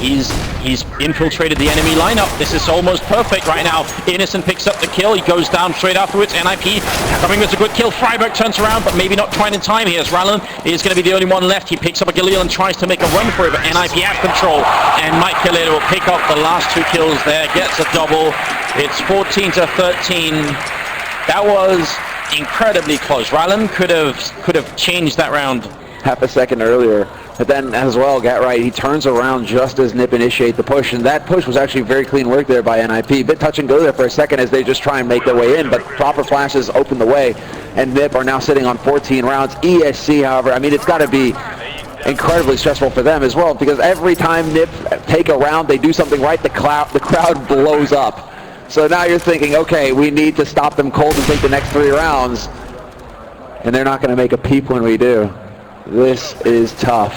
Speaker 1: He's infiltrated the enemy lineup. This is almost perfect right now. Innocent picks up the kill. He goes down straight afterwards. NiP coming with a good kill. Freiburg turns around, but maybe not quite in time here. As Rallen is going to be the only one left. He picks up a Galil and tries to make a run for it, but NiP have control. And Michael will pick up the last 2 kills there. Gets a double. It's 14-13. That was incredibly close. Rallen could have changed that round
Speaker 2: half a second earlier. But then as well, Gatright, he turns around just as NiP initiate the push, and that push was actually very clean work there by NiP. Bit touch and go there for a second as they just try and make their way in, but proper flashes open the way, and NiP are now sitting on 14 rounds. ESC, however, I mean, it's got to be incredibly stressful for them as well, because every time NiP take a round, they do something right, the crowd blows up. So now you're thinking, okay, we need to stop them cold and take the next 3 rounds, and they're not going to make a peep when we do. This is tough.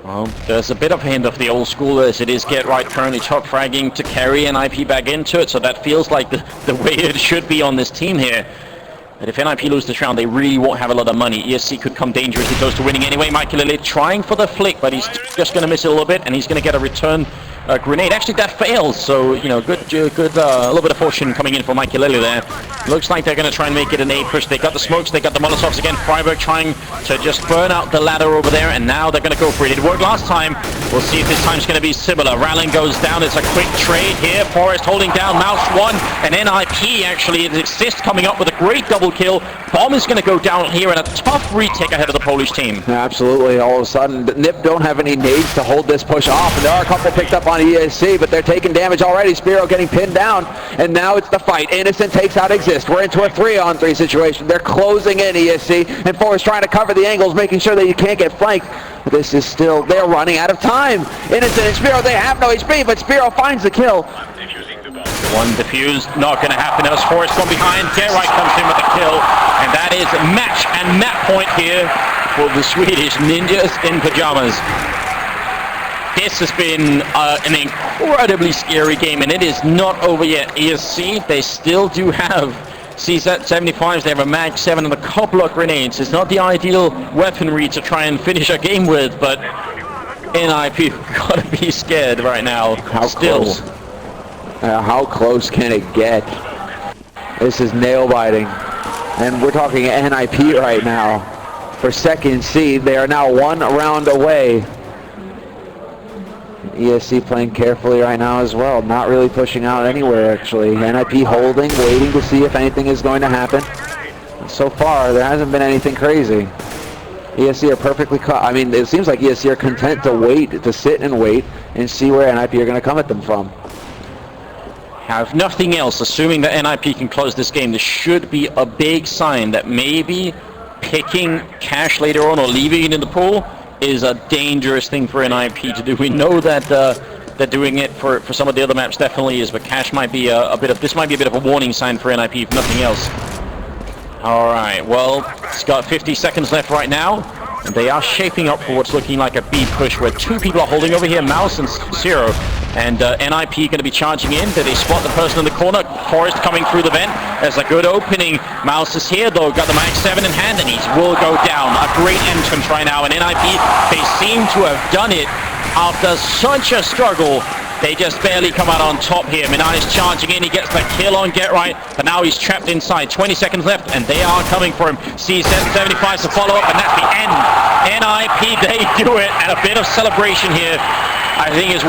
Speaker 1: Well, there's a bit of a hint of the old school as it is Gatright currently top fragging to carry NiP back into it, so that feels like the way it should be on this team here. But if NiP lose this round, they really won't have a lot of money. ESC could come dangerously close to winning anyway. Michael trying for the flick, but he's just going to miss it a little bit, and he's going to get a return grenade. Actually, that fails, so, you know, good, a little bit of fortune coming in for Michael there. Looks like they're going to try and make it an A push. They got the smokes, they got the Molotovs again. Freiburg trying to just burn out the ladder over there, and now they're going to go for it. It worked last time. We'll see if this time's going to be similar. Rallen goes down. It's a quick trade here. Forrest holding down Mouse 1, and NiP actually assists coming up with a great double kill. Bomb is going to go down here in a tough retake ahead of the Polish team.
Speaker 2: Yeah, absolutely. All of a sudden, NiP don't have any nades to hold this push off, and there are a couple picked up on ESC, but they're taking damage already. Spiro getting pinned down, and now it's the fight. Innocent takes out Exist. We're into a 3-on-3 situation. They're closing in ESC, and Forrest trying to cover the angles, making sure that you can't get flanked. But this is still, they're running out of time. Innocent and Spiro, they have no HP, but Spiro finds the kill.
Speaker 1: One defused, not going to happen as Forrest from behind. Gatright comes in with the kill, and that is match and map point here for the Swedish Ninjas in Pajamas. This has been an incredibly scary game, and it is not over yet. ESC, they still do have C.5s, they have a Mag 7 and a couple of grenades. It's not the ideal weaponry to try and finish a game with, but NiP gotta be scared right now.
Speaker 2: How close can it get? This is nail-biting. And we're talking NiP right now. For second seed, they are now 1 round away. ESC playing carefully right now as well, not really pushing out anywhere actually. NiP holding, waiting to see if anything is going to happen. So far, there hasn't been anything crazy. ESC are perfectly I mean, it seems like ESC are content to wait, to sit and wait, and see where NiP are going to come at them from.
Speaker 1: Have nothing else, assuming that NiP can close this game, this should be a big sign that maybe picking cash later on or leaving it in the pool is a dangerous thing for NiP to do. We know that they're doing it for some of the other maps, definitely is, but cash might be this might be a bit of a warning sign for NiP, if nothing else. Alright, well, it's got 50 seconds left right now, and they are shaping up for what's looking like a B push, where 2 people are holding over here, Mouse and Zero, and NiP going to be charging in. They spot the person in the corner. Forrest coming through the vent. There's a good opening. Mouse is here though, got the Mag 7 in hand, and he will go down. A great entrance right now, and NiP, they seem to have done it after such a struggle. They just barely come out on top here. Minan is charging in, he gets the kill on Gatright, but now he's trapped inside. 20 seconds left, and they are coming for him. C.5 to follow up, and that's the end. NiP, they do it, and a bit of celebration here, I think is